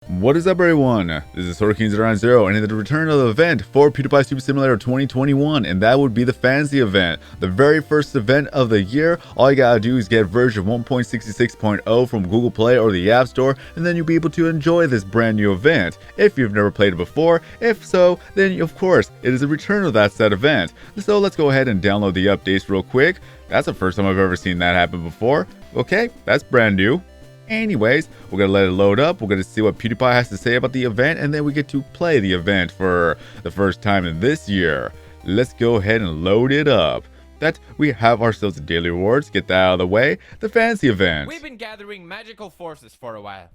What is up, everyone? This is King090, and in the return of the event for Pewdiepie Super Simulator 2021, and that would be the fantasy event, the very first event of the year. All you gotta do is get version 1.66.0 from Google Play or the App Store, and then you'll be able to enjoy this brand new event. If you've never played it before, if so, then of course it is a return of that said event. So let's go ahead and download the updates real quick. That's the first time I've ever seen that happen before. Okay, that's brand new. Anyways, we're going to let it load up. We're going to see what Pewdiepie has to say about the event, and then we get to play the event for the first time in this year. Let's go ahead and load it up. That we have ourselves the daily rewards. Get that out of the way. The fantasy event. We've been gathering magical forces for a while,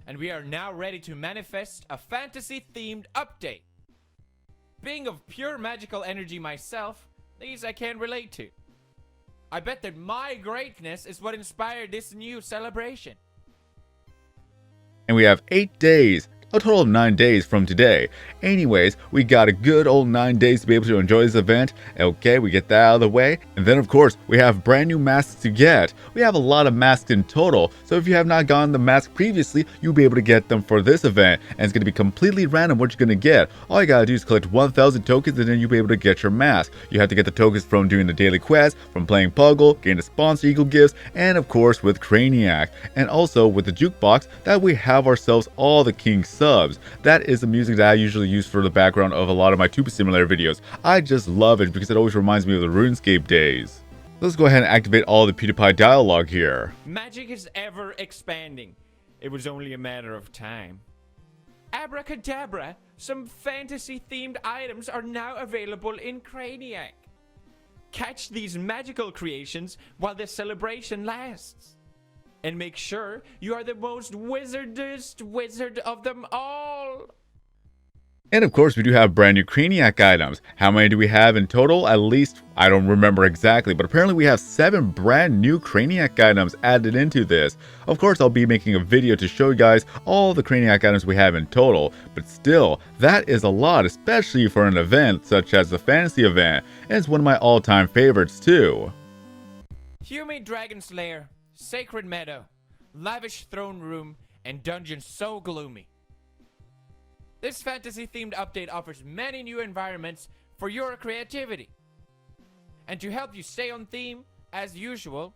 and we are now ready to manifest a fantasy-themed update. Being of pure magical energy myself, these I can relate to. I bet that my greatness is what inspired this new celebration. And we have 8 days, a total of 9 days from today. Anyways, we got a good old 9 days to be able to enjoy this event. Okay, we get that out of the way. And then of course, we have brand new masks to get. We have a lot of masks in total. So if you have not gotten the mask previously, you'll be able to get them for this event. And it's going to be completely random what you're going to get. All you got to do is collect 1,000 tokens and then you'll be able to get your mask. You have to get the tokens from doing the daily quest, from playing Puggle, getting the sponsor eagle gifts, and of course with Craniac. And also with the jukebox that we have ourselves all the King subs. That is the music that I usually use for the background of a lot of my Tuba Simulator videos. I just love it because it always reminds me of the RuneScape days. Let's go ahead and activate all the Pewdiepie dialogue here. Magic is ever expanding. It was only a matter of time. Abracadabra, some fantasy-themed items are now available in Craniac. Catch these magical creations while the celebration lasts. And make sure you are the most wizardest wizard of them all. And of course, we do have brand new Craniac items. How many do we have in total? At least, I don't remember exactly, but apparently we have 7 brand new Craniac items added into this. Of course, I'll be making a video to show you guys all the Craniac items we have in total, but still, that is a lot, especially for an event such as the fantasy event, and it's one of my all-time favorites too. Humid Dragon Slayer, Sacred Meadow, Lavish Throne Room, and Dungeon so gloomy. This fantasy-themed update offers many new environments for your creativity. And to help you stay on theme, as usual,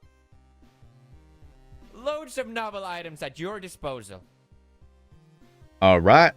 loads of novel items at your disposal. Alright,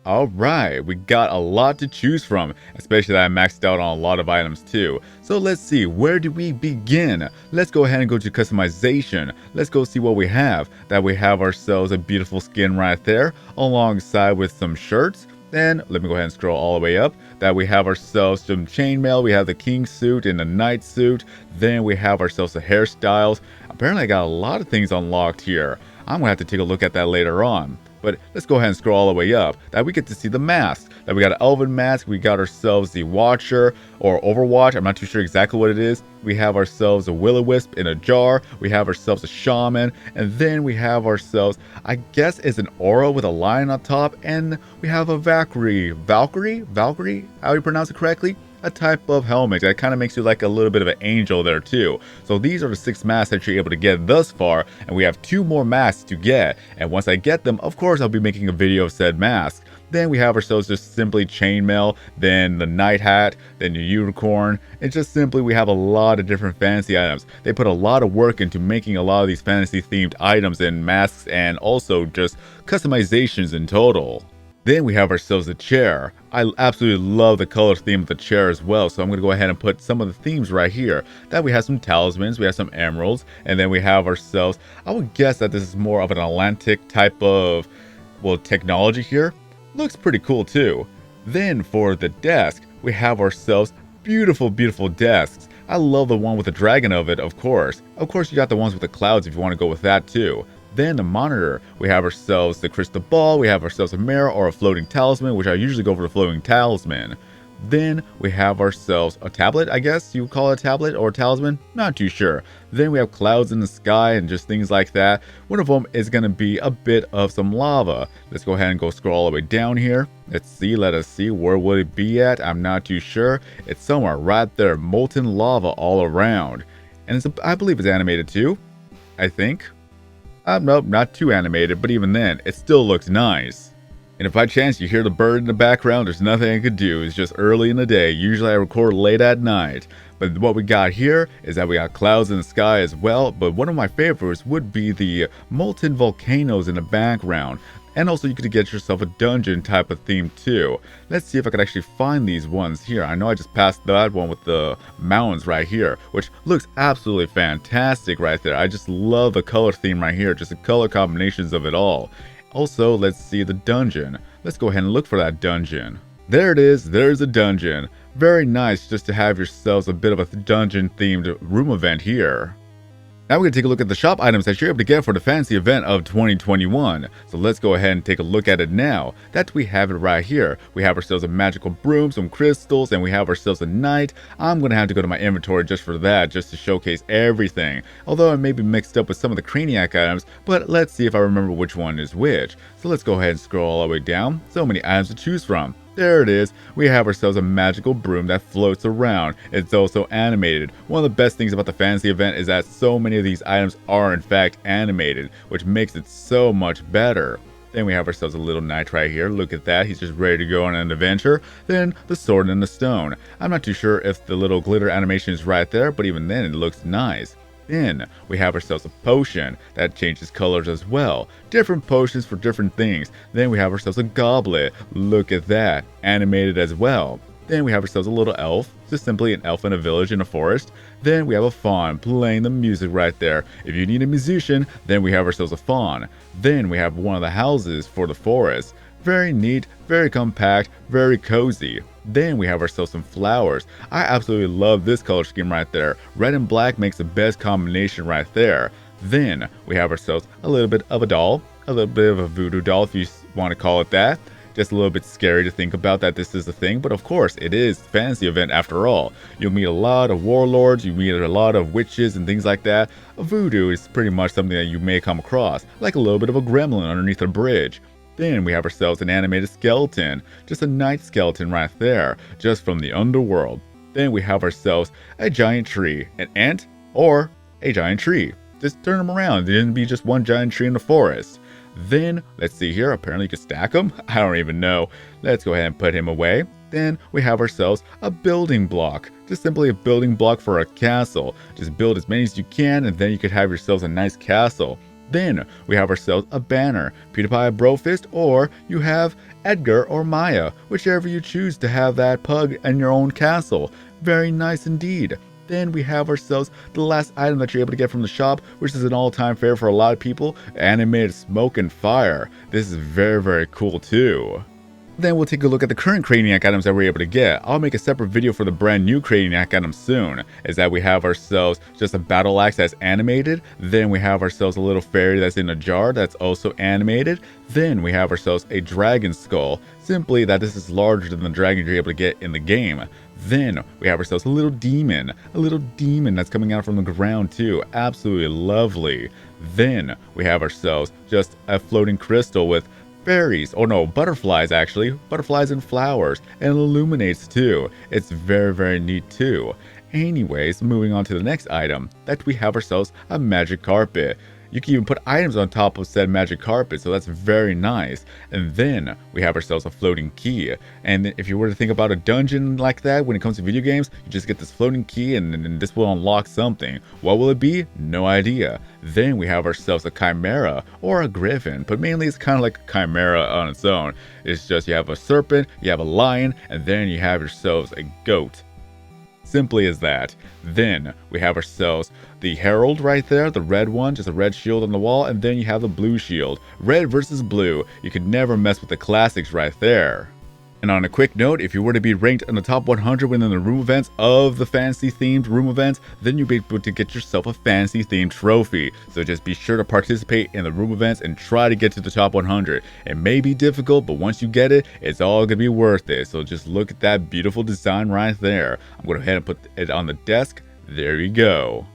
we got a lot to choose from, especially that I maxed out on a lot of items too. So let's see, where do we begin? Let's go ahead and go to customization. Let's go see what we have. That we have ourselves a beautiful skin right there, alongside with some shirts. Then, let me go ahead and scroll all the way up, that we have ourselves some chainmail, we have the king suit and the knight suit, then we have ourselves the hairstyles. Apparently I got a lot of things unlocked here. I'm gonna have to take a look at that later on. But let's go ahead and scroll all the way up, that we get to see the masks. That we got an elven mask, we got ourselves the Watcher, or Overwatch, I'm not too sure exactly what it is. We have ourselves a will-o-wisp in a jar, we have ourselves a shaman, and then we have ourselves, I guess it's an aura with a lion on top, and we have a Valkyrie, how do you pronounce it correctly? A type of helmet that kind of makes you like a little bit of an angel there too. So these are the 6 masks that you're able to get thus far, and we have 2 more masks to get, and once I get them, of course I'll be making a video of said masks. Then we have ourselves just simply chainmail, then the night hat, then the unicorn. It's just simply we have a lot of different fantasy items. They put a lot of work into making a lot of these fantasy themed items and masks, and also just customizations in total. Then we have ourselves a chair. I absolutely love the color theme of the chair as well, so I'm going to go ahead and put some of the themes right here. That we have some talismans, we have some emeralds, and then we have ourselves, I would guess that this is more of an Atlantic type of, well, technology here. Looks pretty cool too. Then for the desk, we have ourselves beautiful, beautiful desks. I love the one with the dragon of it, of course. Of course, you got the ones with the clouds if you want to go with that too. Then the monitor, we have ourselves the crystal ball, we have ourselves a mirror or a floating talisman, which I usually go for the floating talisman. Then we have ourselves a tablet, I guess you would call it a tablet or a talisman, not too sure. Then we have clouds in the sky and just things like that. One of them is going to be a bit of some lava. Let's go ahead and go scroll all the way down here. Let us see, where would it be at? I'm not too sure. It's somewhere right there, molten lava all around. And I believe it's animated too, I think. Nope, not too animated, but even then, it still looks nice. And if by chance you hear the bird in the background, there's nothing I could do. It's just early in the day. Usually I record late at night. But what we got here is that we got clouds in the sky as well. But one of my favorites would be the molten volcanoes in the background. And also you could get yourself a dungeon type of theme too. Let's see if I could actually find these ones here. I know I just passed that one with the mountains right here, which looks absolutely fantastic right there. I just love the color theme right here, just the color combinations of it all. Also, let's see the dungeon. Let's go ahead and look for that dungeon. There it is, there's a dungeon. Very nice just to have yourselves a bit of a dungeon themed room event here. Now we're going to take a look at the shop items that you're able to get for the fancy event of 2021. So let's go ahead and take a look at it now. That we have it right here. We have ourselves a magical broom, some crystals, and we have ourselves a knight. I'm going to have to go to my inventory just for that, just to showcase everything. Although I may be mixed up with some of the Craniac items, but let's see if I remember which one is which. So let's go ahead and scroll all the way down. So many items to choose from. There it is. We have ourselves a magical broom that floats around. It's also animated. One of the best things about the fantasy event is that so many of these items are in fact animated, which makes it so much better. Then we have ourselves a little knight right here. Look at that. He's just ready to go on an adventure. Then the sword and the stone. I'm not too sure if the little glitter animation is right there, but even then it looks nice. Then we have ourselves a potion that changes colors as well. Different potions for different things. Then we have ourselves a goblet. Look at that, animated as well. Then we have ourselves a little elf, just simply an elf in a village in a forest. Then we have a fawn playing the music right there. If you need a musician, then we have ourselves a fawn. Then we have one of the houses for the forest. Very neat, very compact, very cozy. Then we have ourselves some flowers. I absolutely love this color scheme right there. Red and black makes the best combination right there. Then we have ourselves a little bit of a doll, a little bit of a voodoo doll if you want to call it that. Just a little bit scary to think about that this is a thing, but of course it is a fantasy event after all. You'll meet a lot of warlords, you meet a lot of witches and things like that. A voodoo is pretty much something that you may come across, like a little bit of a gremlin underneath a bridge. Then we have ourselves an animated skeleton, just a knight skeleton right there, just from the underworld. Then we have ourselves a giant tree, an ant, or a giant tree. Just turn them around, it didn't be just one giant tree in the forest. Then, let's see here, apparently you can stack them? I don't even know. Let's go ahead and put him away. Then we have ourselves a building block, just simply a building block for a castle. Just build as many as you can and then you could have yourselves a nice castle. Then we have ourselves a banner, Pewdiepie Brofist, or you have Edgar or Maya, whichever you choose to have that pug in your own castle. Very nice indeed. Then we have ourselves the last item that you're able to get from the shop, which is an all-time favorite for a lot of people, animated smoke and fire. This is very, very cool too. Then we'll take a look at the current Craniac items that we're able to get. I'll make a separate video for the brand new Craniac item soon. Is that we have ourselves just a battle axe that's animated. Then we have ourselves a little fairy that's in a jar that's also animated. Then we have ourselves a dragon skull. Simply that this is larger than the dragon you're able to get in the game. Then we have ourselves a little demon that's coming out from the ground too. Absolutely lovely. Then we have ourselves just a floating crystal with fairies, or no, butterflies actually, butterflies and flowers, and it illuminates too. It's very, very neat too. Anyways, moving on to the next item, that we have ourselves a magic carpet. You can even put items on top of said magic carpet, so that's very nice. And then we have ourselves a floating key. And if you were to think about a dungeon like that when it comes to video games, you just get this floating key and then this will unlock something. What will it be? No idea. Then we have ourselves a chimera or a griffin, but mainly it's kind of like a chimera on its own. It's just you have a serpent, you have a lion, and then you have yourselves a goat. Simply as that. Then we have ourselves the herald right there, the red one, just a red shield on the wall, and then you have the blue shield. Red versus blue. You could never mess with the classics right there. And on a quick note, if you were to be ranked in the top 100 within the room events of the fantasy themed room events, then you'll be able to get yourself a fantasy themed trophy. So just be sure to participate in the room events and try to get to the top 100. It may be difficult, but once you get it, it's all gonna be worth it. So just look at that beautiful design right there. I'm gonna go ahead and put it on the desk. There you go.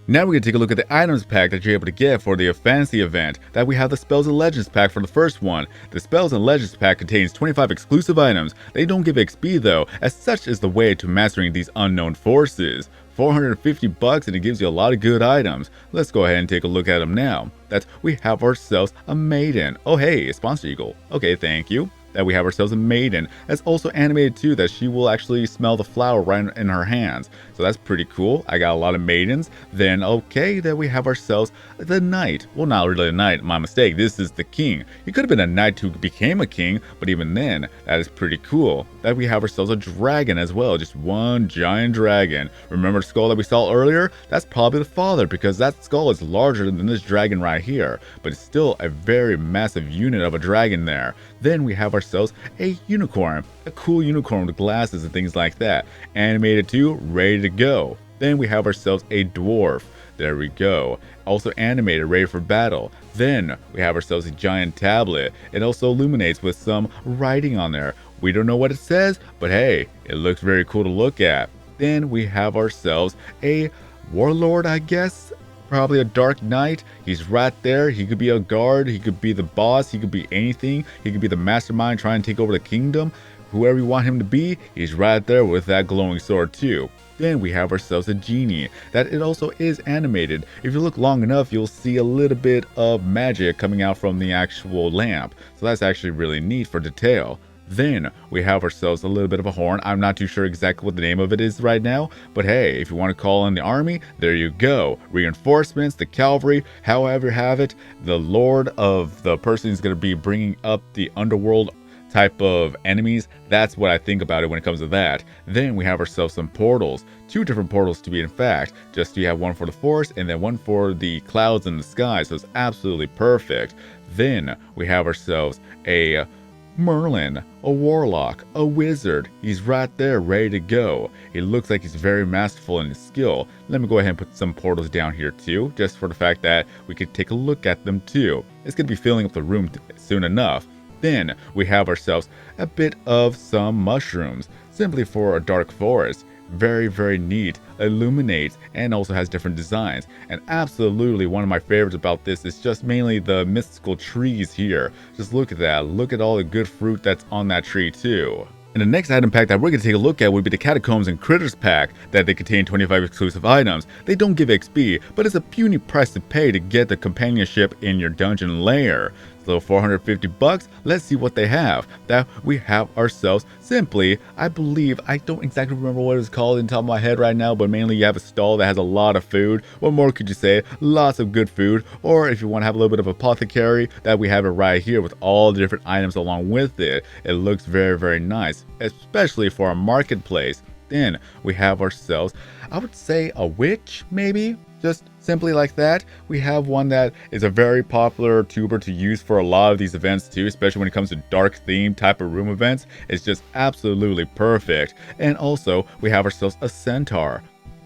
Now we're going to take a look at the items pack that you're able to get for the fantasy event. That we have the Spells and Legends pack for the first one. The Spells and Legends pack contains 25 exclusive items. They don't give XP though, as such is the way to mastering these unknown forces. $450 and it gives you a lot of good items. Let's go ahead and take a look at them now. That we have ourselves a maiden. Oh hey, a sponsor eagle. Okay, thank you. That we have ourselves a maiden that's also animated too, that she will actually smell the flower right in her hands, so that's pretty cool. I got a lot of maidens. Then okay, then we have ourselves the knight. Well, not really a knight, my mistake, this is the king. He could have been a knight who became a king, but even then that is pretty cool. That we have ourselves a dragon as well, just one giant dragon. Remember the skull that we saw earlier? That's probably the father, because that skull is larger than this dragon right here, but it's still a very massive unit of a dragon there. Then we have ourselves a unicorn, a cool unicorn with glasses and things like that. Animated too, ready to go. Then we have ourselves a dwarf. There we go. Also animated, ready for battle. Then we have ourselves a giant tablet. It also illuminates with some writing on there. We don't know what it says, but hey, it looks very cool to look at. Then we have ourselves a warlord, I guess. Probably a dark knight. He's right there. He could be a guard. He could be the boss. He could be anything. He could be the mastermind trying to take over the kingdom. Whoever you want him to be, he's right there with that glowing sword too. Then we have ourselves a genie. That it also is animated. If you look long enough, you'll see a little bit of magic coming out from the actual lamp. So that's actually really neat for detail. Then we have ourselves a little bit of a horn. I'm not too sure exactly what the name of it is right now, but hey, if you want to call in the army, there you go. Reinforcements, the cavalry, however you have it, the lord of the person who's going to be bringing up the underworld type of enemies. That's what I think about it when it comes to that. Then we have ourselves some portals, 2 different portals to be in fact. Just you have one for the forest and then one for the clouds in the sky, so it's absolutely perfect. Then we have ourselves a Merlin, a warlock, a wizard. He's right there ready to go. He looks like he's very masterful in his skill. Let me go ahead and put some portals down here too, just for the fact that we could take a look at them too. It's going to be filling up the room soon enough. Then we have ourselves a bit of some mushrooms, simply for a dark forest. Very, very neat, illuminates, and also has different designs. And absolutely one of my favorites about this is just mainly the mystical trees here. Just look at that, look at all the good fruit that's on that tree too. And the next item pack that we're going to take a look at would be the Catacombs and Critters pack, that they contain 25 exclusive items. They don't give XP, but it's a puny price to pay to get the companionship in your dungeon lair. So $450, let's see what they have. That we have ourselves simply, I believe, I don't exactly remember what it's called in the top of my head right now, but mainly you have a stall that has a lot of food. What more could you say? Lots of good food. Or if you want to have a little bit of apothecary, that we have it right here with all the different items along with it. It looks very, very nice, especially for a marketplace. Then we have ourselves, I would say a witch, maybe? Just simply like that. We have one that is a very popular tuber to use for a lot of these events too, especially when it comes to dark theme type of room events. It's just absolutely perfect. And also we have ourselves a centaur.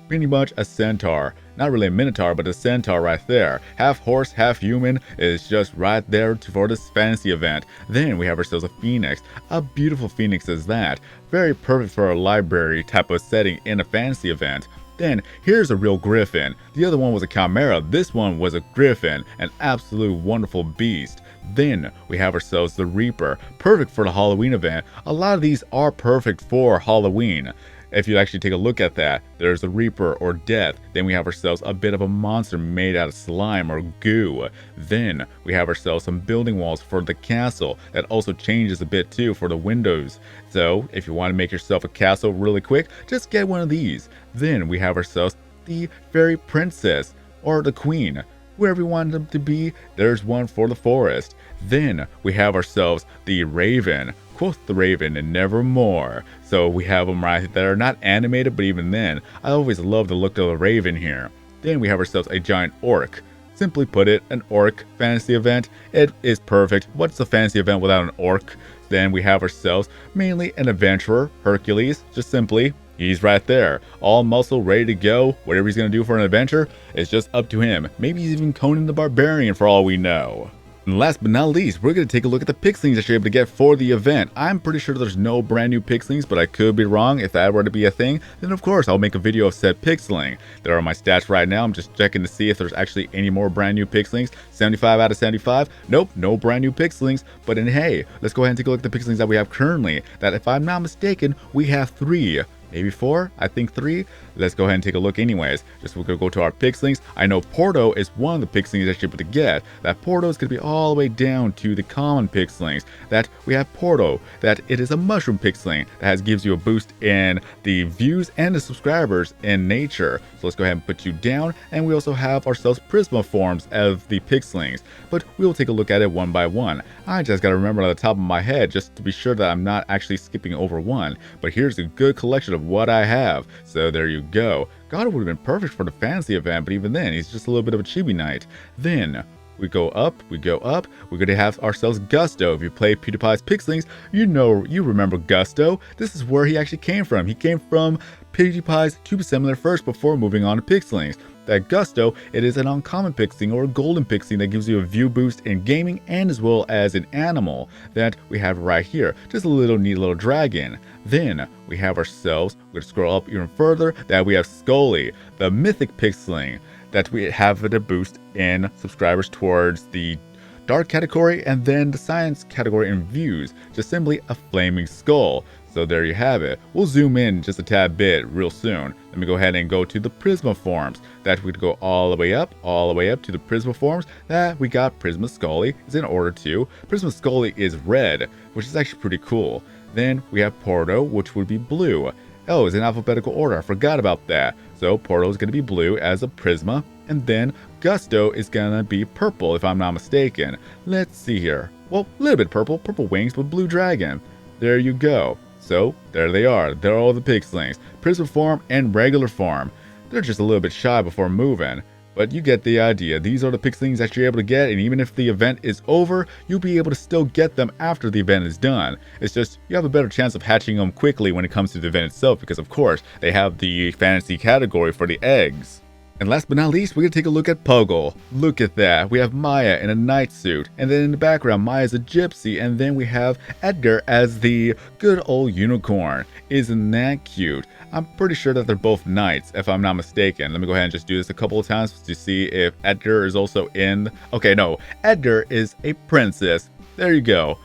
Pretty much a centaur. Not really a minotaur, but a centaur right there. Half horse, half human is just right there for this fantasy event. Then we have ourselves a phoenix. A beautiful phoenix is that. Very perfect for a library type of setting in a fantasy event. Then here's a real griffin. The other one was a chimera. This one was a griffin, an absolute wonderful beast. Then we have ourselves the Reaper, perfect for the Halloween event. A lot of these are perfect for Halloween. If you actually take a look at that, there's the Reaper or Death. Then we have ourselves a bit of a monster made out of slime or goo. Then we have ourselves some building walls for the castle. That also changes a bit too for the windows. So if you want to make yourself a castle really quick, just get one of these. Then we have ourselves the fairy princess or the queen. Wherever you want them to be, there's one for the forest. Then we have ourselves the raven. Quoth the raven and nevermore. So we have them right there, not animated, but even then, I always love the look of the raven here. Then we have ourselves a giant orc. Simply put it, an orc fantasy event. It is perfect. What's a fantasy event without an orc? Then we have ourselves mainly an adventurer, Hercules, just simply. He's right there, all muscle, ready to go. Whatever he's going to do for an adventure, it's just up to him. Maybe he's even Conan the Barbarian for all we know. And last but not least, we're going to take a look at the Pixelings that you're able to get for the event. I'm pretty sure there's no brand new Pixelings, but I could be wrong. If that were to be a thing, then of course I'll make a video of said Pixeling. There are my stats right now. I'm just checking to see if there's actually any more brand new Pixelings. 75 out of 75. Nope, no brand new Pixelings. But then hey, let's go ahead and take a look at the Pixelings that we have currently. That if I'm not mistaken, we have 3. Maybe 4? I think 3. Let's go ahead and take a look anyways. Just we're going to go to our Pixelings. I know Porto is one of the Pixelings that you're able to get. That Porto is going to be all the way down to the common Pixelings. That we have Porto. That it is a mushroom Pixeling that gives you a boost in the views and the subscribers in nature. So let's go ahead and put you down. And we also have ourselves Prisma forms of the Pixelings. But we will take a look at it one by one. I just got to remember on the top of my head just to be sure that I'm not actually skipping over one. But here's a good collection of what I have. So there you go. God, it would have been perfect for the fantasy event, but even then, he's just a little bit of a chibi knight. Then we go up, we're going to have ourselves Gusto. If you play Pewdiepie's Pixelings, you remember Gusto. This is where he actually came from. He came from Pewdiepie's Tube Assembler first before moving on to Pixelings. That Gusto, it is an uncommon Pixeling or a golden Pixeling that gives you a view boost in gaming and as well as an animal that we have right here. Just a little neat little dragon. Then we have ourselves, we're going to scroll up even further, that we have Scully, the mythic Pixeling, that we have a boost in subscribers towards the dark category and then the science category in views. Just simply a flaming skull. So there you have it. We'll zoom in just a tad bit real soon. Let me go ahead and go to the Prisma forms. That would go all the way up to the Prisma forms. That we got Prisma Scully is in order to. Prisma Scully is red, which is actually pretty cool. Then we have Porto, which would be blue. Oh, it's in alphabetical order. I forgot about that. So Porto is going to be blue as a Prisma. And then Gusto is going to be purple, if I'm not mistaken. Let's see here. Well, a little bit purple wings, but blue dragon. There you go. So, there they are. They're all the Pixelings. Prisma form and regular form. They're just a little bit shy before moving. But you get the idea. These are the Pixelings that you're able to get, and even if the event is over, you'll be able to still get them after the event is done. It's just, you have a better chance of hatching them quickly when it comes to the event itself, because of course, they have the fantasy category for the eggs. And last but not least, we're going to take a look at Puggle. Look at that. We have Maya in a knight suit. And then in the background, Maya's a gypsy. And then we have Edgar as the good old unicorn. Isn't that cute? I'm pretty sure that they're both knights, if I'm not mistaken. Let me go ahead and just do this a couple of times to see if Edgar is also in. Okay, no. Edgar is a princess. There you go.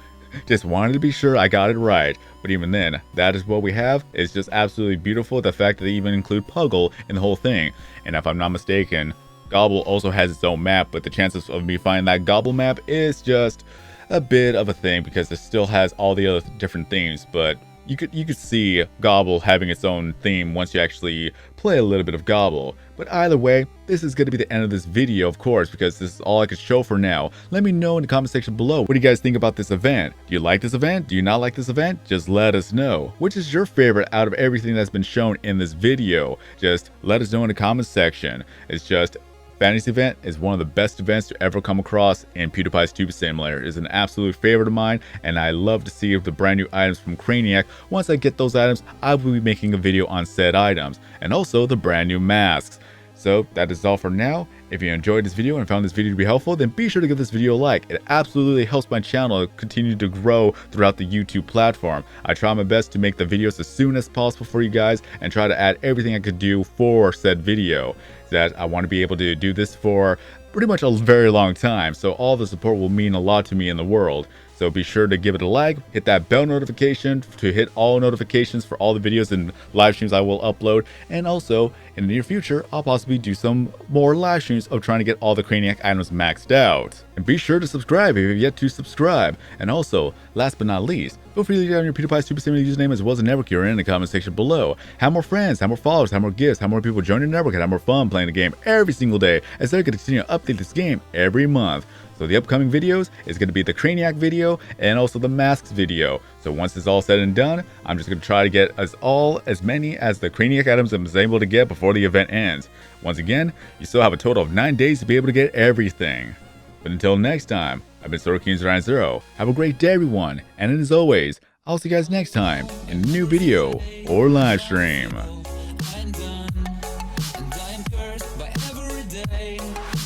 Just wanted to be sure I got it right. But even then, that is what we have. It's just absolutely beautiful. The fact that they even include Puggle in the whole thing. And if I'm not mistaken, Gobble also has its own map, but the chances of me finding that Gobble map is just a bit of a thing because it still has all the other different themes. But you could see Gobble having its own theme once you actually play a little bit of Gobble. But either way, this is going to be the end of this video, of course, because this is all I could show for now. Let me know in the comment section below. What do you guys think about this event? Do you like this event? Do you not like this event? Just let us know. Which is your favorite out of everything that's been shown in this video? Just let us know in the comment section. It's just, Fantasy event is one of the best events to ever come across, and Pewdiepie's Tube Assembler is an absolute favorite of mine, and I love to see the brand new items from Craniac. Once I get those items, I will be making a video on said items, and also the brand new masks. So that is all for now. If you enjoyed this video and found this video to be helpful, then be sure to give this video a like. It absolutely helps my channel continue to grow throughout the YouTube platform. I try my best to make the videos as soon as possible for you guys and try to add everything I could do for said video. That I want to be able to do this for pretty much a very long time, so all the support will mean a lot to me in the world. So be sure to give it a like, hit that bell notification to hit all notifications for all the videos and live streams I will upload. And also, in the near future, I'll possibly do some more live streams of trying to get all the Craniac items maxed out. And be sure to subscribe if you've yet to subscribe. And also, last but not least, feel free to leave down your Pewdiepie's Tube Assembler username as well as a network you're in the comment section below. Have more friends, have more followers, have more gifts, have more people join your network, and have more fun playing the game every single day as they're going to continue to update this game every month. So the upcoming videos is going to be the Craniac video and also the masks video. So once it's all said and done, I'm just going to try to get as many as the Craniac items I'm able to get before the event ends. Once again, you still have a total of 9 days to be able to get everything. But until next time, I've been SorokingZero. Have a great day, everyone, and as always, I'll see you guys next time in a new video or live stream.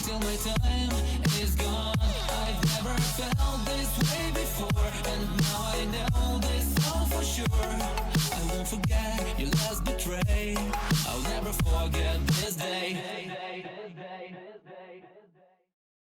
Till my time is gone, I've never I know this all for sure. I won't forget your last betray. I'll never forget